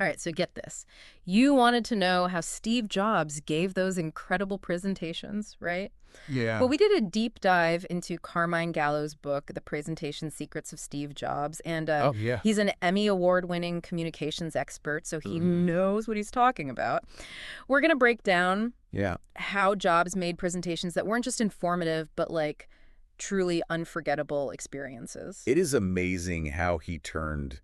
All right, so get this. You wanted to know how Steve Jobs gave those incredible presentations, right? Yeah. Well, we did a deep dive into Carmine Gallo's book, The Presentation Secrets of Steve Jobs, and Oh, yeah. he's an Emmy Award-winning communications expert, so he knows what he's talking about. We're going to break down Yeah. how Jobs made presentations that weren't just informative, but like truly unforgettable experiences. It is amazing how he turned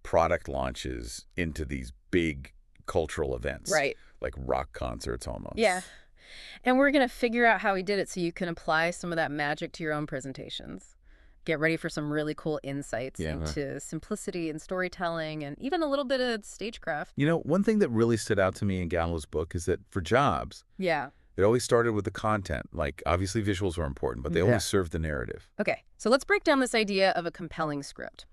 product launches into these big cultural events. Right. Like rock concerts almost. Yeah. And we're going to figure out how he did it so you can apply some of that magic to your own presentations. Get ready for some really cool insights into simplicity and storytelling and even a little bit of stagecraft. You know, one thing that really stood out to me in Gallo's book is that for Jobs, Yeah. it always started with the content. Like, obviously visuals were important, but they always served the narrative. Okay, so let's break down this idea of a compelling script.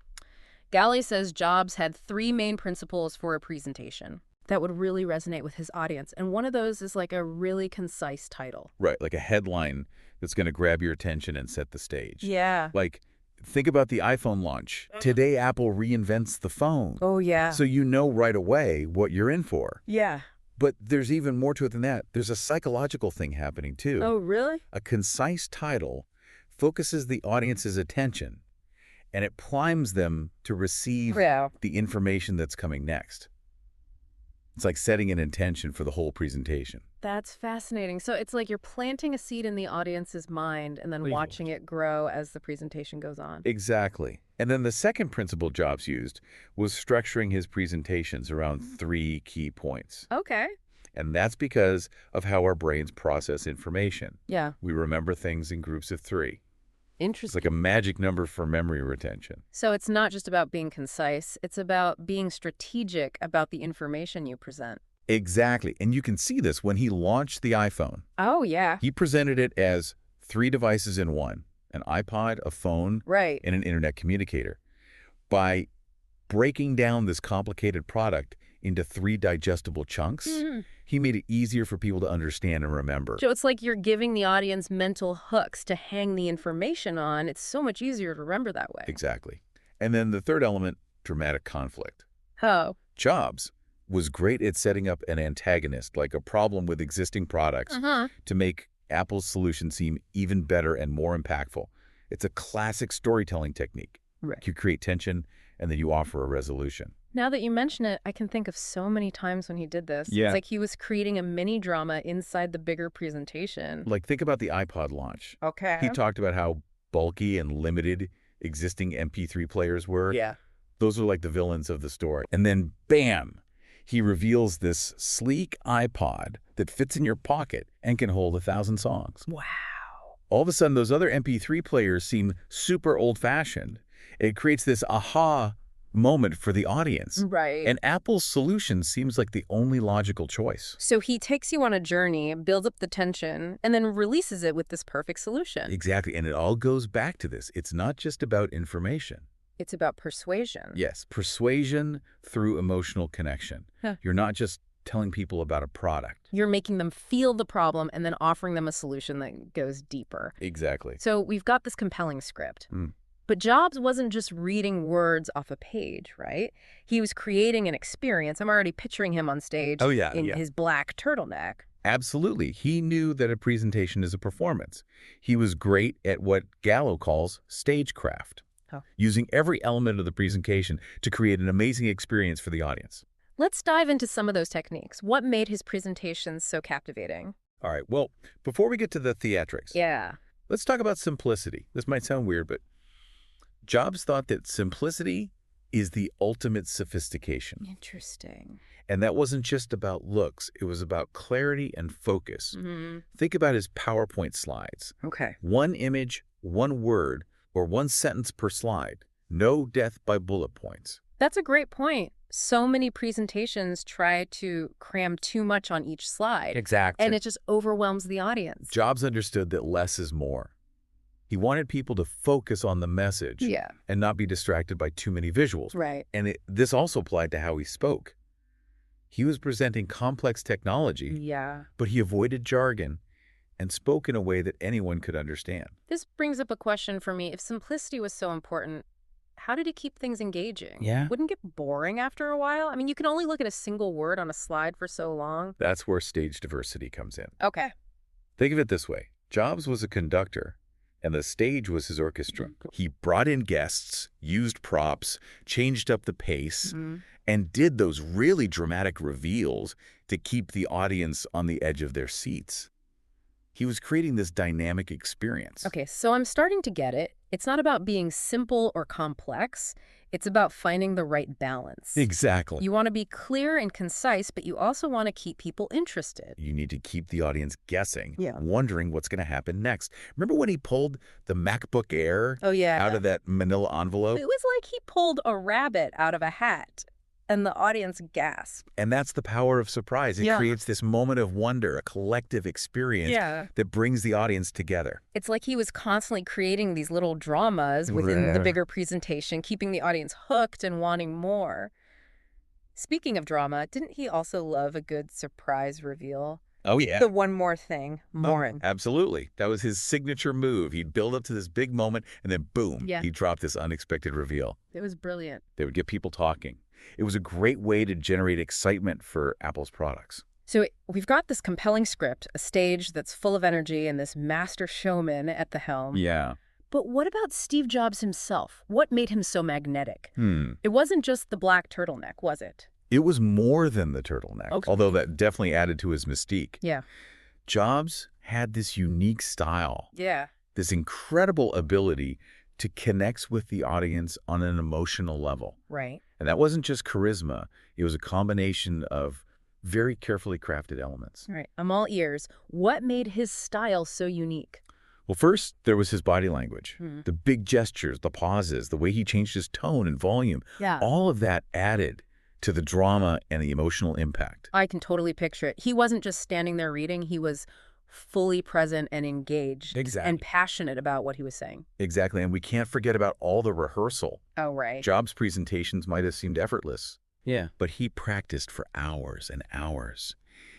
Gallo says Jobs had 3 main principles for a presentation that would really resonate with his audience. And one of those is like a really concise title. Right, like a headline that's going to grab your attention and set the stage. Yeah. Like, think about the iPhone launch. Today, Apple reinvents the phone. Oh, yeah. So you know right away what you're in for. Yeah. But there's even more to it than that. There's a psychological thing happening, too. Oh, really? A concise title focuses the audience's attention, and it primes them to receive the information that's coming next. It's like setting an intention for the whole presentation. That's fascinating. So it's like you're planting a seed in the audience's mind and then watching it grow as the presentation goes on. Exactly. And then the second principle Jobs used was structuring his presentations around 3 key points. Okay. And that's because of how our brains process information. Yeah. We remember things in groups of 3. It's Interesting. like a magic number for memory retention. So it's not just about being concise, it's about being strategic about the information you present. Exactly. And you can see this when he launched the iPhone. Oh, yeah. He presented it as 3 devices in one, an iPod, a phone, Right. and an internet communicator. By breaking down this complicated product into 3 digestible chunks, he made it easier for people to understand and remember. So it's like you're giving the audience mental hooks to hang the information on. It's so much easier to remember that way. Exactly. And then the third element, dramatic conflict. Oh. Jobs was great at setting up an antagonist, like a problem with existing products, to make Apple's solution seem even better and more impactful. It's a classic storytelling technique. Right. You create tension, and then you offer a resolution. Now that you mention it, I can think of so many times when he did this. Yeah. It's like he was creating a mini drama inside the bigger presentation. Like, think about the iPod launch. Okay. He talked about how bulky and limited existing MP3 players were. Yeah. Those are like the villains of the story. And then, bam, he reveals this sleek iPod that fits in your pocket and can hold 1,000 songs. Wow. All of a sudden, those other MP3 players seem super old-fashioned. It creates this aha moment for the audience. Right. And Apple's solution seems like the only logical choice. So he takes you on a journey, builds up the tension, and then releases it with this perfect solution. Exactly. And it all goes back to this. It's not just about information. It's about persuasion. Yes, persuasion through emotional connection. Huh. You're not just telling people about a product. You're making them feel the problem and then offering them a solution that goes deeper. Exactly. So we've got this compelling script. But Jobs wasn't just reading words off a page, right? He was creating an experience. I'm already picturing him on stage in his black turtleneck. Absolutely. He knew that a presentation is a performance. He was great at what Gallo calls stagecraft, using every element of the presentation to create an amazing experience for the audience. Let's dive into some of those techniques. What made his presentations so captivating? All right. Well, before we get to the theatrics, let's talk about simplicity. This might sound weird, but Jobs thought that simplicity is the ultimate sophistication. Interesting. And that wasn't just about looks. It was about clarity and focus. Think about his PowerPoint slides. Okay. 1 image, 1 word, or 1 sentence per slide. No death by bullet points. That's a great point. So many presentations try to cram too much on each slide. Exactly. And it just overwhelms the audience. Jobs understood that less is more. He wanted people to focus on the message and not be distracted by too many visuals. Right. And this also applied to how he spoke. He was presenting complex technology, but he avoided jargon and spoke in a way that anyone could understand. This brings up a question for me. If simplicity was so important, how did he keep things engaging? Yeah. Wouldn't it get boring after a while? I mean, you can only look at a single word on a slide for so long. That's where stage diversity comes in. Okay. Think of it this way. Jobs was a conductor, and the stage was his orchestra. He brought in guests, used props, changed up the pace, and did those really dramatic reveals to keep the audience on the edge of their seats. He was creating this dynamic experience. Okay, so I'm starting to get it. It's not about being simple or complex. It's about finding the right balance. Exactly. You want to be clear and concise, but you also want to keep people interested. You need to keep the audience guessing, Yeah. wondering what's going to happen next. Remember when he pulled the MacBook Air out of that manila envelope? It was like he pulled a rabbit out of a hat, and the audience gasped. And that's the power of surprise. It creates this moment of wonder, a collective experience that brings the audience together. It's like he was constantly creating these little dramas within the bigger presentation, keeping the audience hooked and wanting more. Speaking of drama, didn't he also love a good surprise reveal? Oh, yeah. The one more thing, Morin. Absolutely. That was his signature move. He'd build up to this big moment, and then boom, he'd drop this unexpected reveal. It was brilliant. They would get people talking. It was a great way to generate excitement for Apple's products. So we've got this compelling script, a stage that's full of energy, and this master showman at the helm. Yeah. But what about Steve Jobs himself? What made him so magnetic? It wasn't just the black turtleneck, was it? It was more than the turtleneck, although that definitely added to his mystique. Yeah. Jobs had this unique style. Yeah. This incredible ability to connect with the audience on an emotional level. Right. And that wasn't just charisma. It was a combination of very carefully crafted elements. Right. I'm all ears. What made his style so unique? Well, first, there was his body language. The big gestures, the pauses, the way he changed his tone and volume. Yeah. All of that added to the drama and the emotional impact. I can totally picture it. He wasn't just standing there reading. He was fully present and engaged and passionate about what he was saying. Exactly. And we can't forget about all the rehearsal. Oh, right. Jobs' presentations might have seemed effortless. Yeah. But he practiced for hours and hours.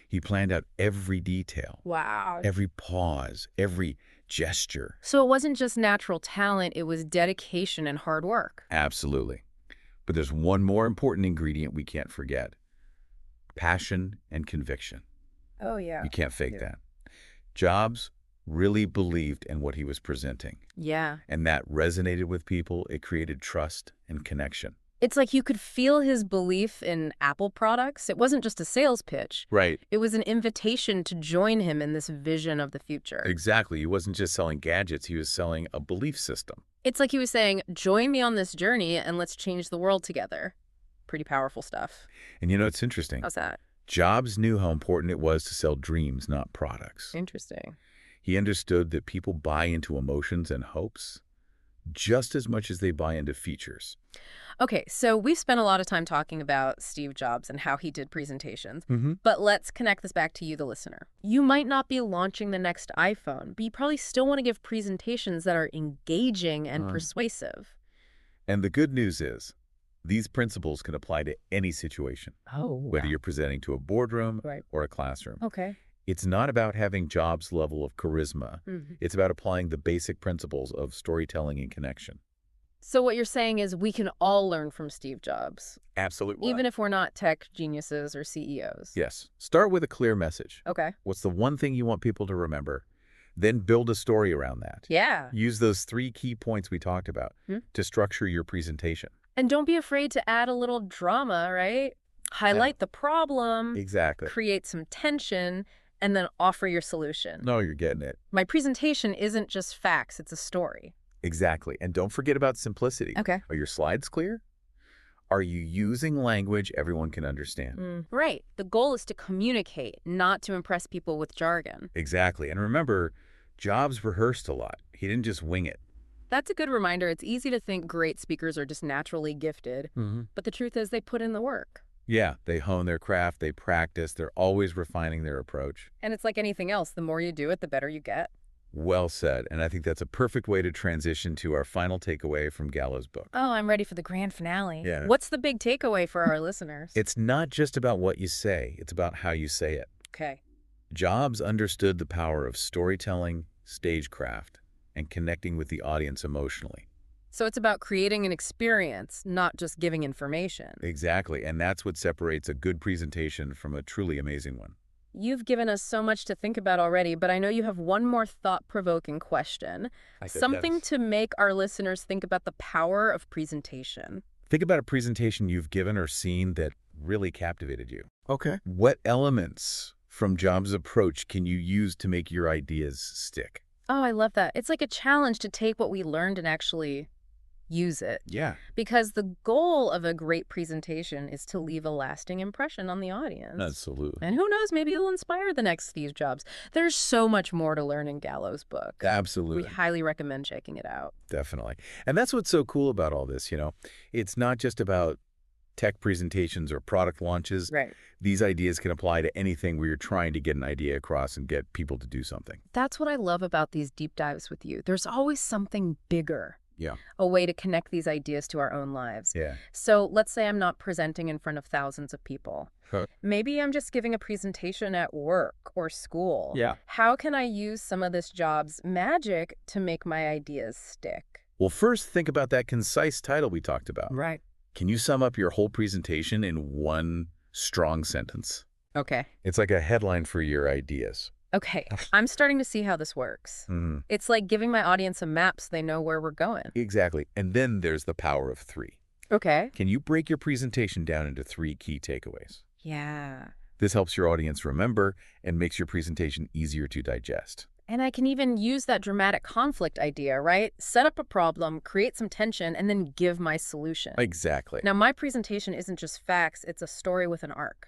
He planned out every detail. Wow. Every pause, every gesture. So it wasn't just natural talent, it was dedication and hard work. Absolutely. But there's one more important ingredient we can't forget. Passion and conviction. Oh, yeah. You can't fake that. Jobs really believed in what he was presenting. Yeah. And that resonated with people. It created trust and connection. It's like you could feel his belief in Apple products. It wasn't just a sales pitch. Right. It was an invitation to join him in this vision of the future. Exactly. He wasn't just selling gadgets. He was selling a belief system. It's like he was saying, join me on this journey and let's change the world together. Pretty powerful stuff. And you know, it's interesting. How's that? Jobs knew how important it was to sell dreams, not products. Interesting. He understood that people buy into emotions and hopes just as much as they buy into features. Okay, so we've spent a lot of time talking about Steve Jobs and how he did presentations, but let's connect this back to you, the listener. You might not be launching the next iPhone, but you probably still want to give presentations that are engaging and persuasive. And the good news is, these principles can apply to any situation, whether you're presenting to a boardroom or a classroom. Okay. It's not about having Jobs' level of charisma. It's about applying the basic principles of storytelling and connection. So what you're saying is we can all learn from Steve Jobs. Absolutely. Even if we're not tech geniuses or CEOs. Yes. Start with a clear message. Okay. What's the one thing you want people to remember? Then build a story around that. Yeah. Use those 3 key points we talked about to structure your presentation. And don't be afraid to add a little drama, right? Highlight the problem. Exactly. Create some tension, and then offer your solution. No, you're getting it. My presentation isn't just facts, it's a story. Exactly. And don't forget about simplicity. Okay. Are your slides clear? Are you using language everyone can understand? Right. The goal is to communicate, not to impress people with jargon. Exactly. And remember, Jobs rehearsed a lot. He didn't just wing it. That's a good reminder. It's easy to think great speakers are just naturally gifted, but the truth is they put in the work. Yeah, they hone their craft, they practice, they're always refining their approach. And it's like anything else. The more you do it, the better you get. Well said. And I think that's a perfect way to transition to our final takeaway from Gallo's book. Oh, I'm ready for the grand finale. Yeah. What's the big takeaway for our listeners? It's not just about what you say, it's about how you say it. Okay. Jobs understood the power of storytelling, stagecraft, and connecting with the audience emotionally. So it's about creating an experience, not just giving information. Exactly, and that's what separates a good presentation from a truly amazing one. You've given us so much to think about already, but I know you have one more thought-provoking question. Something to make our listeners think about the power of presentation. Think about a presentation you've given or seen that really captivated you. Okay. What elements from Jobs' approach can you use to make your ideas stick? Oh, I love that. It's like a challenge to take what we learned and actually use it. Yeah. Because the goal of a great presentation is to leave a lasting impression on the audience. Absolutely. And who knows, maybe it'll inspire the next Steve Jobs. There's so much more to learn in Gallo's book. Absolutely. We highly recommend checking it out. Definitely. And that's what's so cool about all this, It's not just about tech presentations or product launches. Right. These ideas can apply to anything where you're trying to get an idea across and get people to do something. That's what I love about these deep dives with you. There's always something bigger. Yeah. A way to connect these ideas to our own lives. Yeah. So let's say I'm not presenting in front of thousands of people. Huh. Maybe I'm just giving a presentation at work or school. Yeah. How can I use some of this Jobs magic to make my ideas stick? Well, first, think about that concise title we talked about. Right. Can you sum up your whole presentation in one strong sentence? Okay. It's like a headline for your ideas. Okay. I'm starting to see how this works. Mm, It's like giving my audience a map so they know where we're going. exactly. And then there's the power of 3. Okay. Can you break your presentation down into 3 key takeaways? Yeah. This helps your audience remember and makes your presentation easier to digest. And I can even use that dramatic conflict idea, right? Set up a problem, create some tension, and then give my solution. Exactly. Now, my presentation isn't just facts, it's a story with an arc.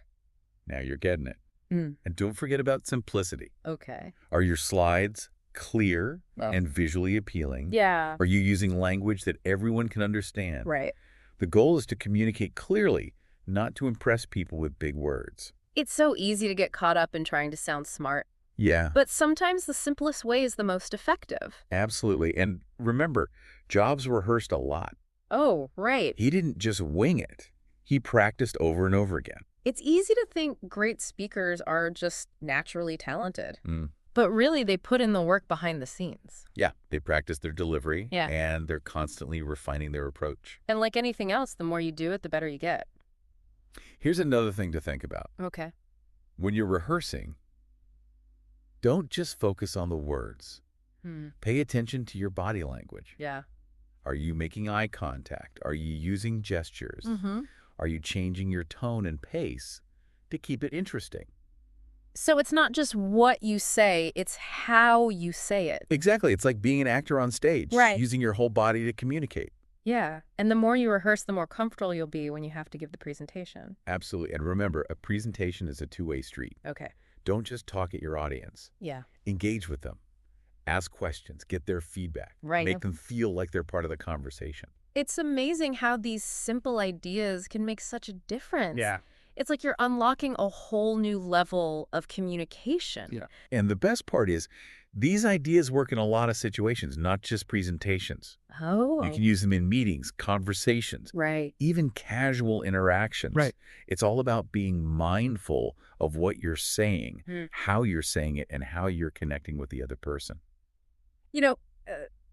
Now you're getting it. Mm. And don't forget about simplicity. Okay. Are your slides clear Oh. and visually appealing? Yeah. Are you using language that everyone can understand? Right. The goal is to communicate clearly, not to impress people with big words. It's so easy to get caught up in trying to sound smart, Yeah, but sometimes the simplest way is the most effective. absolutely. And remember, Jobs rehearsed a lot. Oh, right. He didn't just wing it. He practiced over and over again. It's easy to think great speakers are just naturally talented, Mm. but really they put in the work behind the scenes. Yeah, they practice their delivery, Yeah. and they're constantly refining their approach. And like anything else, the more you do it, the better you get. Here's another thing to think about. Okay. When you're rehearsing, don't just focus on the words. Pay attention to your body language. Yeah. Are you making eye contact? Are you using gestures? Mm-hmm. Are you changing your tone and pace to keep it interesting? So it's not just what you say, it's how you say it. Exactly. It's like being an actor on stage, Right. using your whole body to communicate. Yeah. And the more you rehearse, the more comfortable you'll be when you have to give the presentation. Absolutely. And remember, a presentation is a two-way street. Okay. Don't just talk at your audience. Yeah. Engage with them. Ask questions. Get their feedback. Right. Make them feel like they're part of the conversation. It's amazing how these simple ideas can make such a difference. It's like you're unlocking a whole new level of communication. Yeah. And the best part is, these ideas work in a lot of situations, not just presentations. Oh. You can use them in meetings, conversations, Right. even casual interactions. Right. It's all about being mindful of what you're saying, how you're saying it, and how you're connecting with the other person. You know,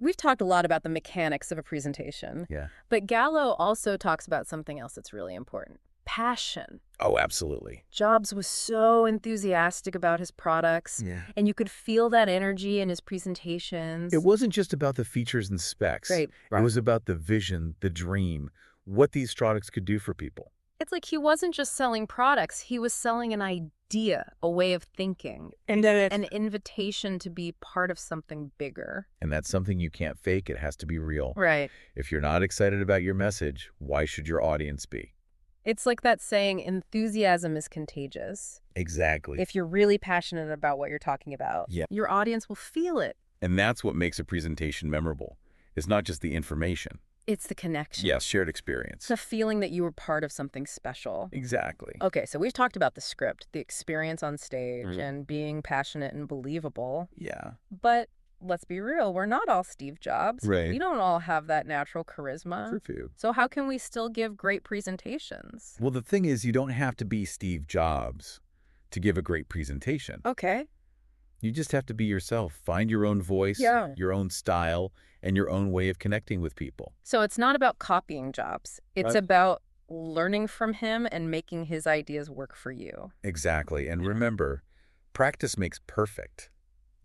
we've talked a lot about the mechanics of a presentation, Yeah. but Gallo also talks about something else that's really important. Passion. Oh, absolutely. Jobs was so enthusiastic about his products, Yeah. and you could feel that energy in his presentations. It wasn't just about the features and specs. Right. It was about the vision, the dream, what these products could do for people. It's like he wasn't just selling products, he was selling an idea, a way of thinking, And then an invitation to be part of something bigger. And that's something you can't fake. It has to be real. Right. If you're not excited about your message, why should your audience be? It's like that saying, enthusiasm is contagious. Exactly. If you're really passionate about what you're talking about, Yeah. your audience will feel it. And that's what makes a presentation memorable. It's not just the information. It's the connection. Yes, shared experience. It's the feeling that you were part of something special. Exactly. Okay, so we've talked about the script, the experience on stage, and being passionate and believable. Yeah. But let's be real, we're not all Steve Jobs. Right. We don't all have that natural charisma. For few. So how can we still give great presentations? Well, the thing is, you don't have to be Steve Jobs to give a great presentation. Okay. You just have to be yourself. Find your own voice, Yeah. your own style, and your own way of connecting with people. So it's not about copying Jobs. It's Right. about learning from him and making his ideas work for you. Exactly. And remember, practice makes perfect.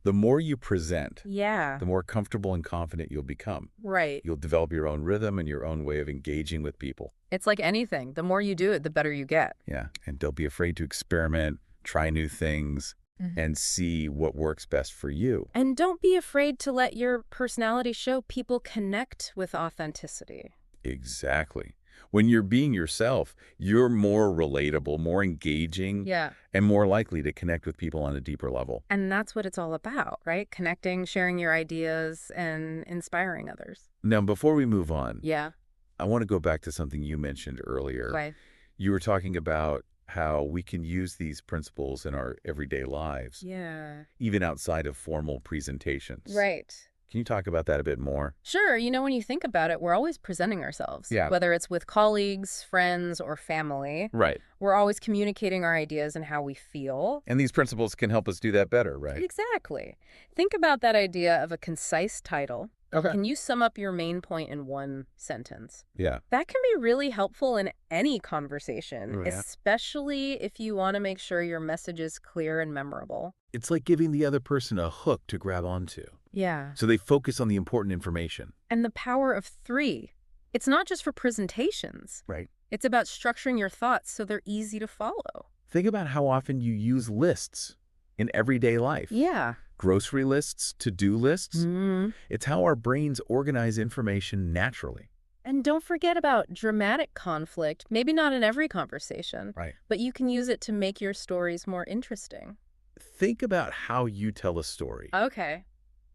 The more you present, Yeah. the more comfortable and confident you'll become. Right. You'll develop your own rhythm and your own way of engaging with people. It's like anything. The more you do it, the better you get. Yeah. And don't be afraid to experiment, try new things, and see what works best for you. And don't be afraid to let your personality show. People connect with authenticity. Exactly. When you're being yourself, you're more relatable, more engaging, Yeah. and more likely to connect with people on a deeper level. And that's what it's all about, right? Connecting, sharing your ideas, and inspiring others. Now, before we move on, Yeah. I want to go back to something you mentioned earlier. Right. You were talking about how we can use these principles in our everyday lives, Yeah. even outside of formal presentations. Right. Can you talk about that a bit more? Sure. When you think about it, we're always presenting ourselves. Yeah. Whether it's with colleagues, friends, or family. Right. We're always communicating our ideas and how we feel. And these principles can help us do that better, right? Exactly. Think about that idea of a concise title. Okay. Can you sum up your main point in one sentence? Yeah. That can be really helpful in any conversation, Oh, yeah. especially if you want to make sure your message is clear and memorable. It's like giving the other person a hook to grab onto, Yeah. so they focus on the important information. And the power of 3. It's not just for presentations. Right. It's about structuring your thoughts so they're easy to follow. Think about how often you use lists in everyday life. Yeah. Grocery lists, to-do lists. Mm. It's how our brains organize information naturally. And don't forget about dramatic conflict, maybe not in every conversation, Right. but you can use it to make your stories more interesting. Think about how you tell a story. Okay.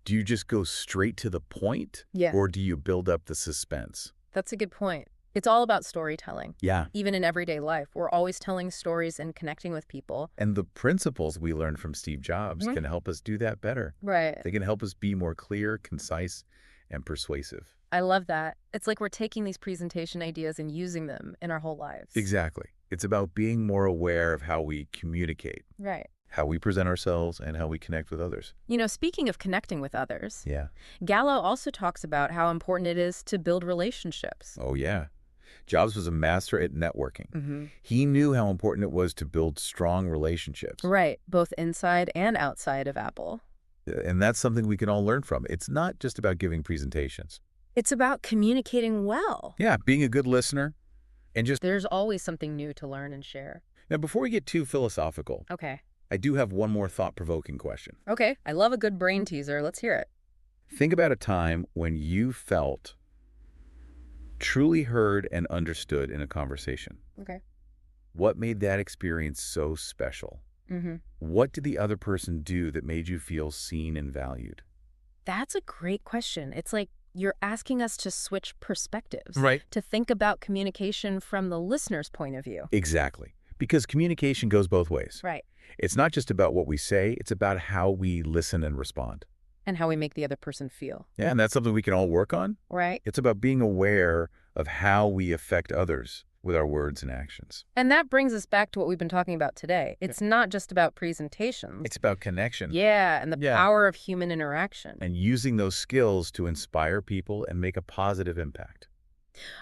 Do you just go straight to the point? Yeah. Or do you build up the suspense? That's a good point. It's all about storytelling. Yeah. Even in everyday life, we're always telling stories and connecting with people. And the principles we learned from Steve Jobs Mhm. can help us do that better. Right. They can help us be more clear, concise, and persuasive. I love that. It's like we're taking these presentation ideas and using them in our whole lives. Exactly. It's about being more aware of how we communicate, Right. how we present ourselves, and how we connect with others. Speaking of connecting with others, Yeah. Gallo also talks about how important it is to build relationships. Oh, yeah. Jobs was a master at networking. Mm-hmm. He knew how important it was to build strong relationships. Right. Both inside and outside of Apple. And that's something we can all learn from. It's not just about giving presentations. It's about communicating well. Yeah, being a good listener and just... There's always something new to learn and share. Now, before we get too philosophical, Okay. I do have one more thought-provoking question. Okay. I love a good brain teaser. Let's hear it. Think about a time when you felt truly heard and understood in a conversation. Okay. What made that experience so special? Mm-hmm. What did the other person do that made you feel seen and valued? That's a great question. It's like you're asking us to switch perspectives. Right. To think about communication from the listener's point of view. Exactly. Because communication goes both ways. Right. It's not just about what we say, it's about how we listen and respond. And how we make the other person feel. Yeah, and that's something we can all work on. Right. It's about being aware of how we affect others with our words and actions. And that brings us back to what we've been talking about today. It's not just about presentations. It's about connection. Yeah, and the Yeah. power of human interaction. And using those skills to inspire people and make a positive impact.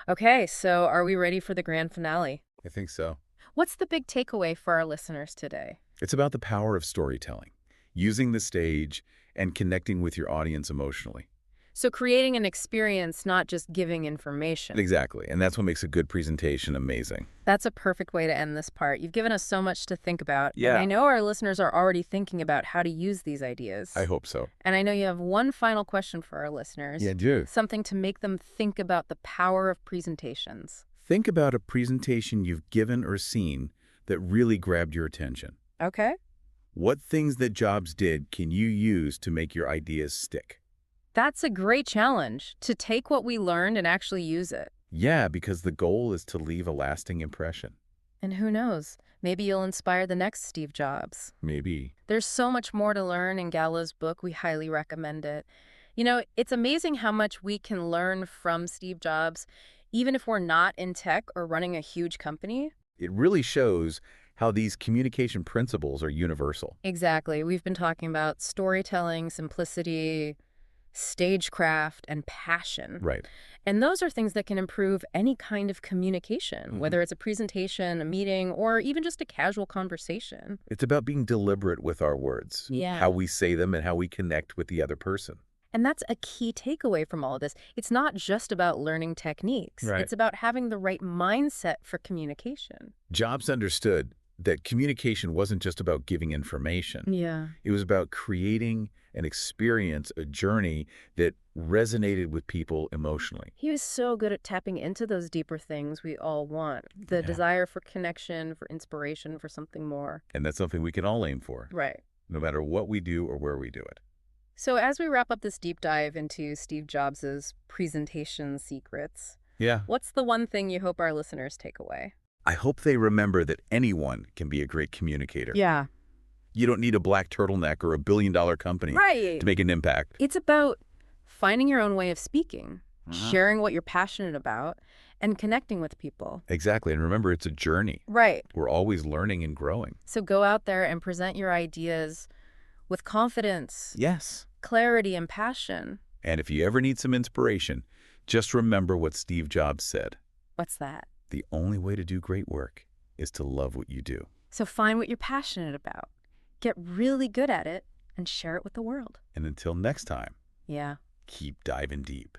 Okay, so are we ready for the grand finale? I think so. What's the big takeaway for our listeners today? It's about the power of storytelling, using the stage and connecting with your audience emotionally. So creating an experience, not just giving information. Exactly. And that's what makes a good presentation amazing. That's a perfect way to end this part. You've given us so much to think about. Yeah. And I know our listeners are already thinking about how to use these ideas. I hope so. And I know you have one final question for our listeners. Yeah, I do. Something to make them think about the power of presentations. Think about a presentation you've given or seen that really grabbed your attention. Okay. What things that Jobs did can you use to make your ideas stick? That's a great challenge, to take what we learned and actually use it. Yeah, because the goal is to leave a lasting impression. And who knows, maybe you'll inspire the next Steve Jobs. Maybe. There's so much more to learn in Gallo's book. We highly recommend it. It's amazing how much we can learn from Steve Jobs, even if we're not in tech or running a huge company. It really shows how these communication principles are universal. Exactly. We've been talking about storytelling, simplicity, stagecraft, and passion. Right. And those are things that can improve any kind of communication, whether it's a presentation, a meeting, or even just a casual conversation. It's about being deliberate with our words, Yeah. how we say them and how we connect with the other person. And that's a key takeaway from all of this. It's not just about learning techniques. Right. It's about having the right mindset for communication. Jobs understood that communication wasn't just about giving information. Yeah. It was about creating an experience, a journey that resonated with people emotionally. He was so good at tapping into those deeper things we all want. The desire for connection, for inspiration, for something more. And that's something we can all aim for, Right. no matter what we do or where we do it. So as we wrap up this deep dive into Steve Jobs' presentation secrets, Yeah. what's the one thing you hope our listeners take away? I hope they remember that anyone can be a great communicator. Yeah. You don't need a black turtleneck or a billion-dollar company Right. to make an impact. It's about finding your own way of speaking, sharing what you're passionate about, and connecting with people. Exactly. And remember, it's a journey. Right. We're always learning and growing. So go out there and present your ideas with confidence, Yes. clarity, and passion. And if you ever need some inspiration, just remember what Steve Jobs said. What's that? The only way to do great work is to love what you do. So find what you're passionate about, get really good at it, and share it with the world. And until next time, Yeah. keep diving deep.